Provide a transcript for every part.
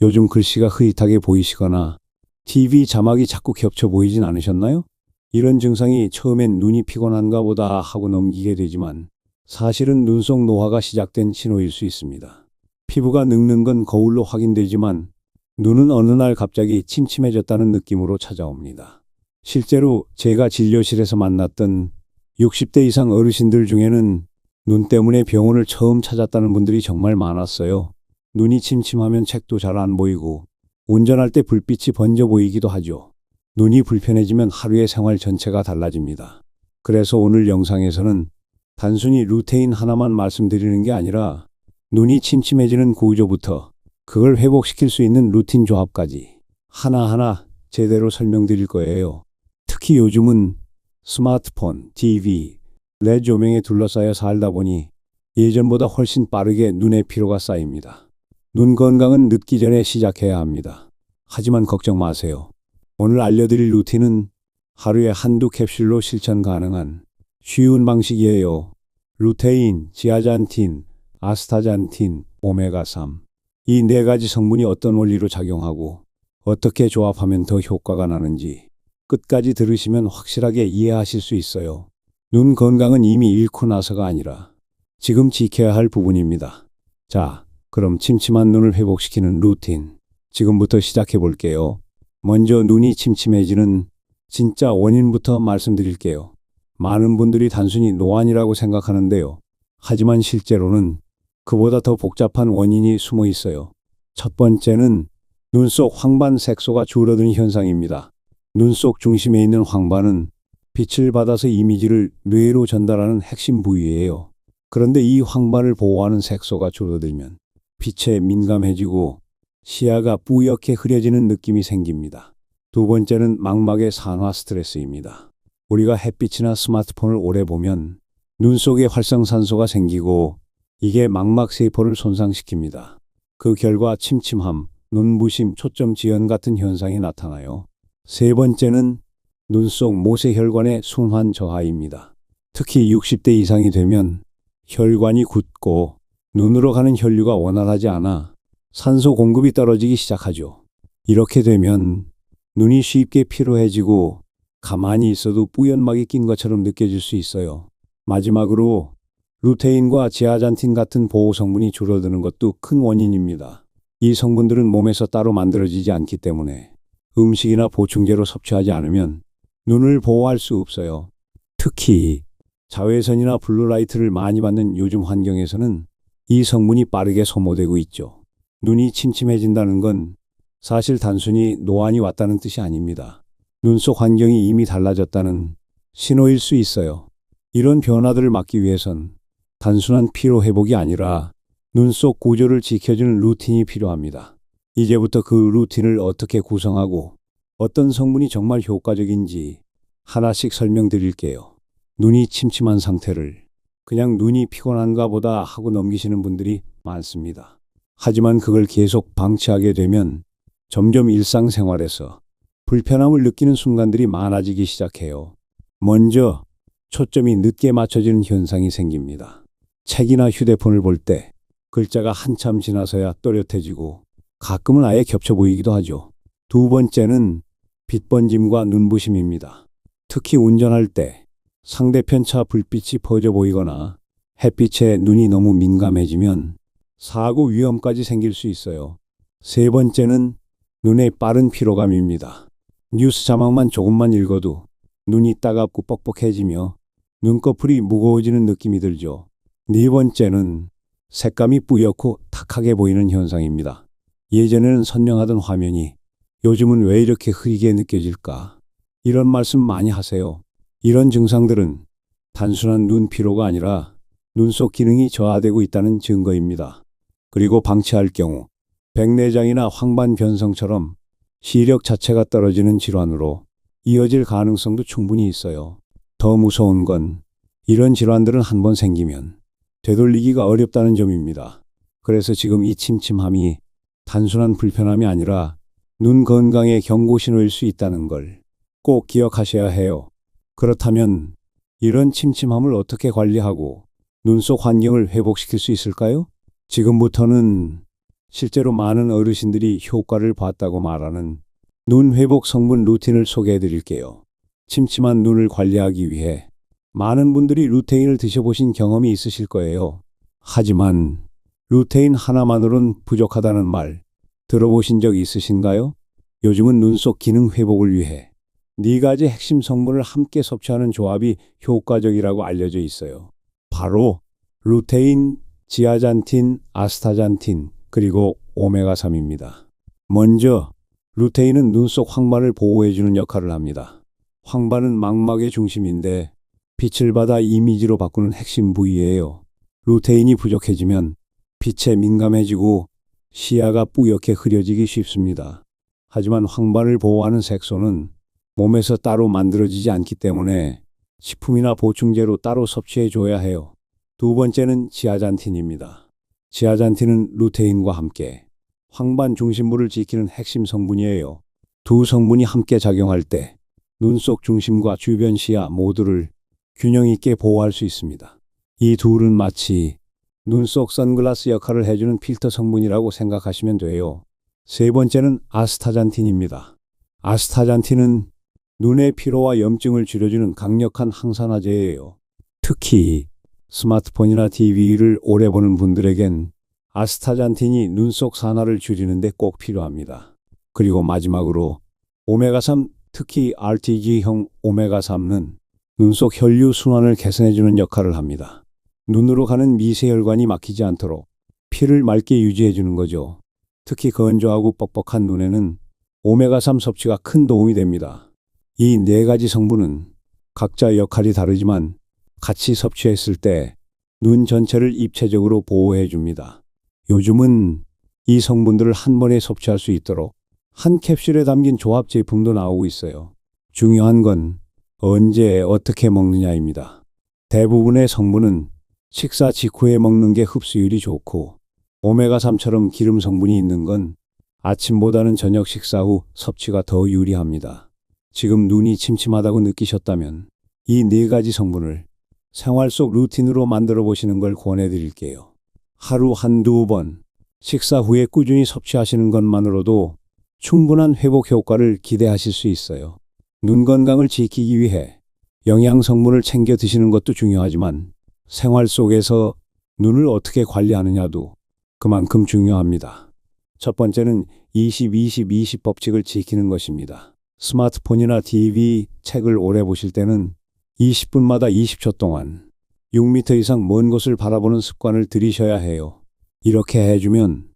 요즘 글씨가 흐릿하게 보이시거나 TV 자막이 자꾸 겹쳐 보이진 않으셨나요? 이런 증상이 처음엔 눈이 피곤한가 보다 하고 넘기게 되지만 사실은 눈 속 노화가 시작된 신호일 수 있습니다. 피부가 늙는 건 거울로 확인되지만 눈은 어느 날 갑자기 침침해졌다는 느낌으로 찾아옵니다. 실제로 제가 진료실에서 만났던 60대 이상 어르신들 중에는 눈 때문에 병원을 처음 찾았다는 분들이 정말 많았어요. 눈이 침침하면 책도 잘 안 보이고 운전할 때 불빛이 번져 보이기도 하죠. 눈이 불편해지면 하루의 생활 전체가 달라집니다. 그래서 오늘 영상에서는 단순히 루테인 하나만 말씀드리는 게 아니라 눈이 침침해지는 구조부터 그걸 회복시킬 수 있는 루틴 조합까지 하나하나 제대로 설명드릴 거예요. 특히 요즘은 스마트폰, TV, LED 조명에 둘러싸여 살다 보니 예전보다 훨씬 빠르게 눈의 피로가 쌓입니다. 눈 건강은 늦기 전에 시작해야 합니다. 하지만 걱정 마세요. 오늘 알려드릴 루틴은 하루에 한두 캡슐로 실천 가능한 쉬운 방식이에요. 루테인, 지아잔틴, 아스타잔틴, 오메가3. 이 네 가지 성분이 어떤 원리로 작용하고 어떻게 조합하면 더 효과가 나는지 끝까지 들으시면 확실하게 이해하실 수 있어요. 눈 건강은 이미 잃고 나서가 아니라 지금 지켜야 할 부분입니다. 자, 그럼 침침한 눈을 회복시키는 루틴 지금부터 시작해 볼게요. 먼저 눈이 침침해지는 진짜 원인부터 말씀드릴게요. 많은 분들이 단순히 노안이라고 생각하는데요. 하지만 실제로는 그보다 더 복잡한 원인이 숨어 있어요. 첫 번째는 눈 속 황반 색소가 줄어드는 현상입니다. 눈 속 중심에 있는 황반은 빛을 받아서 이미지를 뇌로 전달하는 핵심 부위예요. 그런데 이 황반을 보호하는 색소가 줄어들면 빛에 민감해지고 시야가 뿌옇게 흐려지는 느낌이 생깁니다. 두 번째는 망막의 산화 스트레스입니다. 우리가 햇빛이나 스마트폰을 오래 보면 눈 속에 활성산소가 생기고 이게 망막 세포를 손상시킵니다. 그 결과 침침함, 눈부심, 초점 지연 같은 현상이 나타나요. 세 번째는 눈 속 모세혈관의 순환 저하입니다. 특히 60대 이상이 되면 혈관이 굳고 눈으로 가는 혈류가 원활하지 않아 산소 공급이 떨어지기 시작하죠. 이렇게 되면 눈이 쉽게 피로해지고 가만히 있어도 뿌연막이 낀 것처럼 느껴질 수 있어요. 마지막으로 루테인과 지아잔틴 같은 보호 성분이 줄어드는 것도 큰 원인입니다. 이 성분들은 몸에서 따로 만들어지지 않기 때문에 음식이나 보충제로 섭취하지 않으면 눈을 보호할 수 없어요. 특히 자외선이나 블루라이트를 많이 받는 요즘 환경에서는 이 성분이 빠르게 소모되고 있죠. 눈이 침침해진다는 건 사실 단순히 노안이 왔다는 뜻이 아닙니다. 눈 속 환경이 이미 달라졌다는 신호일 수 있어요. 이런 변화들을 막기 위해선 단순한 피로 회복이 아니라 눈 속 구조를 지켜주는 루틴이 필요합니다. 이제부터 그 루틴을 어떻게 구성하고 어떤 성분이 정말 효과적인지 하나씩 설명드릴게요. 눈이 침침한 상태를 그냥 눈이 피곤한가 보다 하고 넘기시는 분들이 많습니다. 하지만 그걸 계속 방치하게 되면 점점 일상생활에서 불편함을 느끼는 순간들이 많아지기 시작해요. 먼저 초점이 늦게 맞춰지는 현상이 생깁니다. 책이나 휴대폰을 볼 때 글자가 한참 지나서야 또렷해지고 가끔은 아예 겹쳐 보이기도 하죠. 두 번째는 빛번짐과 눈부심입니다. 특히 운전할 때 상대편 차 불빛이 퍼져 보이거나 햇빛에 눈이 너무 민감해지면 사고 위험까지 생길 수 있어요. 세 번째는 눈의 빠른 피로감입니다. 뉴스 자막만 조금만 읽어도 눈이 따갑고 뻑뻑해지며 눈꺼풀이 무거워지는 느낌이 들죠. 네 번째는 색감이 뿌옇고 탁하게 보이는 현상입니다. 예전에는 선명하던 화면이 요즘은 왜 이렇게 흐리게 느껴질까? 이런 말씀 많이 하세요. 이런 증상들은 단순한 눈 피로가 아니라 눈 속 기능이 저하되고 있다는 증거입니다. 그리고 방치할 경우 백내장이나 황반 변성처럼 시력 자체가 떨어지는 질환으로 이어질 가능성도 충분히 있어요. 더 무서운 건 이런 질환들은 한번 생기면 되돌리기가 어렵다는 점입니다. 그래서 지금 이 침침함이 단순한 불편함이 아니라 눈 건강의 경고 신호일 수 있다는 걸 꼭 기억하셔야 해요. 그렇다면 이런 침침함을 어떻게 관리하고 눈 속 환경을 회복시킬 수 있을까요? 지금부터는 실제로 많은 어르신들이 효과를 봤다고 말하는 눈 회복 성분 루틴을 소개해 드릴게요. 침침한 눈을 관리하기 위해 많은 분들이 루테인을 드셔보신 경험이 있으실 거예요. 하지만 루테인 하나만으로는 부족하다는 말 들어보신 적 있으신가요? 요즘은 눈속 기능 회복을 위해 4가지 핵심 성분을 함께 섭취하는 조합이 효과적이라고 알려져 있어요. 바로 루테인, 지아잔틴, 아스타잔틴, 그리고 오메가3입니다. 먼저 루테인은 눈속 황반을 보호해주는 역할을 합니다. 황반은 망막의 중심인데 빛을 받아 이미지로 바꾸는 핵심 부위예요. 루테인이 부족해지면 빛에 민감해지고 시야가 뿌옇게 흐려지기 쉽습니다. 하지만 황반을 보호하는 색소는 몸에서 따로 만들어지지 않기 때문에 식품이나 보충제로 따로 섭취해 줘야 해요. 두 번째는 지아잔틴입니다. 지아잔틴은 루테인과 함께 황반 중심부를 지키는 핵심 성분이에요. 두 성분이 함께 작용할 때 눈속 중심과 주변 시야 모두를 균형 있게 보호할 수 있습니다. 이 둘은 마치 눈속 선글라스 역할을 해주는 필터 성분이라고 생각하시면 돼요. 세 번째는 아스타잔틴입니다. 아스타잔틴은 눈의 피로와 염증을 줄여주는 강력한 항산화제예요. 특히 스마트폰이나 TV를 오래 보는 분들에겐 아스타잔틴이 눈속 산화를 줄이는 데 꼭 필요합니다. 그리고 마지막으로 오메가3, 특히 RTG형 오메가3는 눈속 혈류 순환을 개선해주는 역할을 합니다. 눈으로 가는 미세혈관이 막히지 않도록 피를 맑게 유지해주는 거죠. 특히 건조하고 뻑뻑한 눈에는 오메가3 섭취가 큰 도움이 됩니다. 이 4가지 성분은 각자 역할이 다르지만 같이 섭취했을 때 눈 전체를 입체적으로 보호해 줍니다. 요즘은 이 성분들을 한 번에 섭취할 수 있도록 한 캡슐에 담긴 조합 제품도 나오고 있어요. 중요한 건 언제 어떻게 먹느냐입니다. 대부분의 성분은 식사 직후에 먹는 게 흡수율이 좋고 오메가3처럼 기름 성분이 있는 건 아침보다는 저녁 식사 후 섭취가 더 유리합니다. 지금 눈이 침침하다고 느끼셨다면 이 4가지 성분을 생활 속 루틴으로 만들어 보시는 걸 권해 드릴게요. 하루 한두 번 식사 후에 꾸준히 섭취하시는 것만으로도 충분한 회복 효과를 기대하실 수 있어요. 눈 건강을 지키기 위해 영양 성분을 챙겨 드시는 것도 중요하지만 생활 속에서 눈을 어떻게 관리하느냐도 그만큼 중요합니다. 첫 번째는 20-20-20 법칙을 지키는 것입니다. 스마트폰이나 TV, 책을 오래 보실 때는 20분마다 20초 동안 6m 이상 먼 곳을 바라보는 습관을 들이셔야 해요. 이렇게 해주면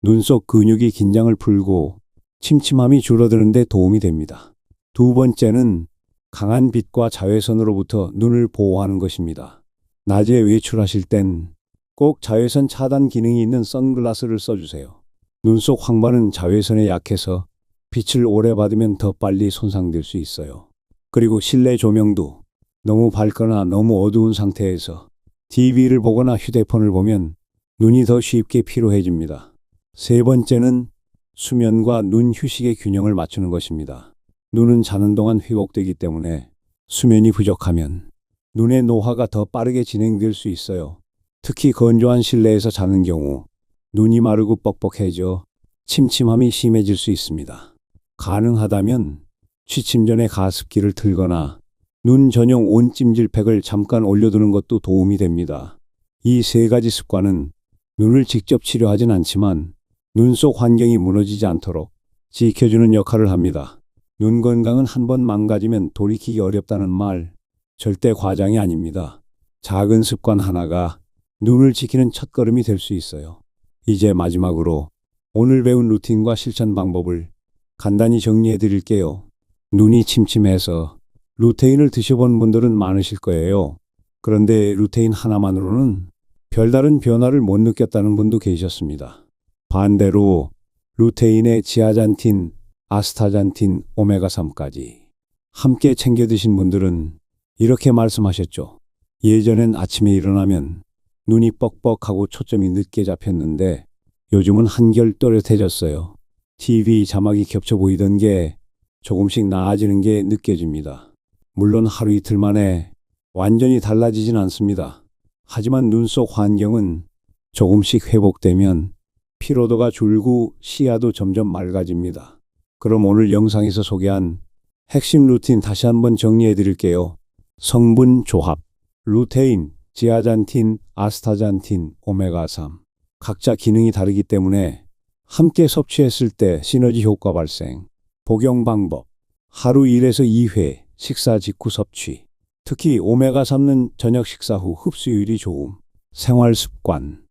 눈속 근육이 긴장을 풀고 침침함이 줄어드는 데 도움이 됩니다. 두 번째는 강한 빛과 자외선으로부터 눈을 보호하는 것입니다. 낮에 외출하실 땐 꼭 자외선 차단 기능이 있는 선글라스를 써주세요. 눈속 황반은 자외선에 약해서 빛을 오래 받으면 더 빨리 손상될 수 있어요. 그리고 실내 조명도 너무 밝거나 너무 어두운 상태에서 TV를 보거나 휴대폰을 보면 눈이 더 쉽게 피로해집니다. 세 번째는 수면과 눈 휴식의 균형을 맞추는 것입니다. 눈은 자는 동안 회복되기 때문에 수면이 부족하면 눈의 노화가 더 빠르게 진행될 수 있어요. 특히 건조한 실내에서 자는 경우 눈이 마르고 뻑뻑해져 침침함이 심해질 수 있습니다. 가능하다면 취침 전에 가습기를 틀거나 눈 전용 온찜질팩을 잠깐 올려두는 것도 도움이 됩니다. 이 3가지 습관은 눈을 직접 치료하진 않지만 눈 속 환경이 무너지지 않도록 지켜주는 역할을 합니다. 눈 건강은 한번 망가지면 돌이키기 어렵다는 말 절대 과장이 아닙니다. 작은 습관 하나가 눈을 지키는 첫걸음이 될 수 있어요. 이제 마지막으로 오늘 배운 루틴과 실천 방법을 간단히 정리해 드릴게요. 눈이 침침해서 루테인을 드셔본 분들은 많으실 거예요. 그런데 루테인 하나만으로는 별다른 변화를 못 느꼈다는 분도 계셨습니다. 반대로 루테인에 지아잔틴, 아스타잔틴, 오메가3까지 함께 챙겨 드신 분들은 이렇게 말씀하셨죠. 예전엔 아침에 일어나면 눈이 뻑뻑하고 초점이 늦게 잡혔는데 요즘은 한결 또렷해졌어요. TV 자막이 겹쳐 보이던 게 조금씩 나아지는 게 느껴집니다. 물론 하루 이틀 만에 완전히 달라지진 않습니다. 하지만 눈 속 환경은 조금씩 회복되면 피로도가 줄고 시야도 점점 맑아집니다. 그럼 오늘 영상에서 소개한 핵심 루틴 다시 한번 정리해 드릴게요. 성분 조합, 루테인, 지아잔틴, 아스타잔틴, 오메가3. 각자 기능이 다르기 때문에 함께 섭취했을 때 시너지 효과 발생. 복용 방법, 하루 1에서 2회 식사 직후 섭취. 특히 오메가3는 저녁 식사 후 흡수율이 좋음. 생활 습관,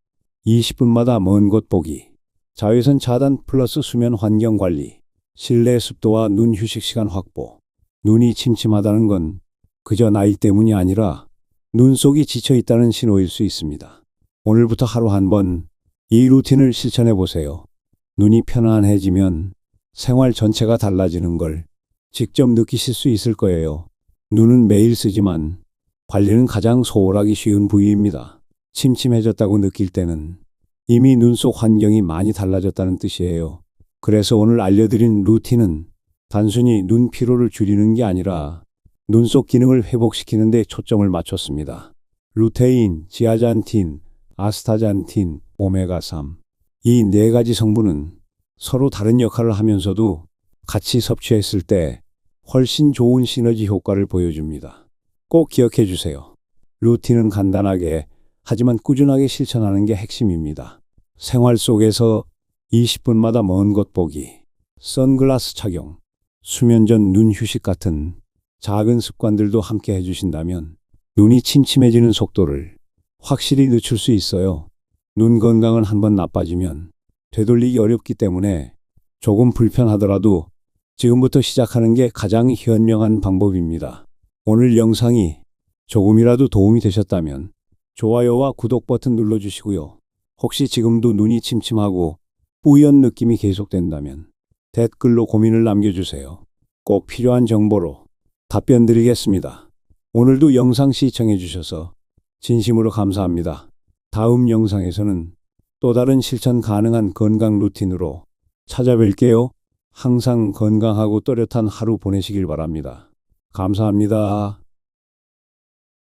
20분마다 먼 곳 보기. 자외선 차단 플러스 수면 환경 관리. 실내 습도와 눈 휴식 시간 확보. 눈이 침침하다는 건 그저 나이 때문이 아니라 눈 속이 지쳐 있다는 신호일 수 있습니다. 오늘부터 하루 한 번 이 루틴을 실천해 보세요. 눈이 편안해지면 생활 전체가 달라지는 걸 직접 느끼실 수 있을 거예요. 눈은 매일 쓰지만 관리는 가장 소홀하기 쉬운 부위입니다. 침침해졌다고 느낄 때는 이미 눈 속 환경이 많이 달라졌다는 뜻이에요. 그래서 오늘 알려드린 루틴은 단순히 눈 피로를 줄이는 게 아니라 눈 속 기능을 회복시키는 데 초점을 맞췄습니다. 루테인, 지아잔틴, 아스타잔틴, 오메가3. 이 네 가지 성분은 서로 다른 역할을 하면서도 같이 섭취했을 때 훨씬 좋은 시너지 효과를 보여줍니다. 꼭 기억해 주세요. 루틴은 간단하게 하지만 꾸준하게 실천하는 게 핵심입니다. 생활 속에서 20분마다 먼 곳 보기, 선글라스 착용, 수면 전 눈 휴식 같은 작은 습관들도 함께 해주신다면 눈이 침침해지는 속도를 확실히 늦출 수 있어요. 눈 건강은 한번 나빠지면 되돌리기 어렵기 때문에 조금 불편하더라도 지금부터 시작하는 게 가장 현명한 방법입니다. 오늘 영상이 조금이라도 도움이 되셨다면 좋아요와 구독 버튼 눌러주시고요. 혹시 지금도 눈이 침침하고 뿌연 느낌이 계속된다면 댓글로 고민을 남겨주세요. 꼭 필요한 정보로 답변 드리겠습니다. 오늘도 영상 시청해 주셔서 진심으로 감사합니다. 다음 영상에서는 또 다른 실천 가능한 건강 루틴으로 찾아뵐게요. 항상 건강하고 또렷한 하루 보내시길 바랍니다. 감사합니다.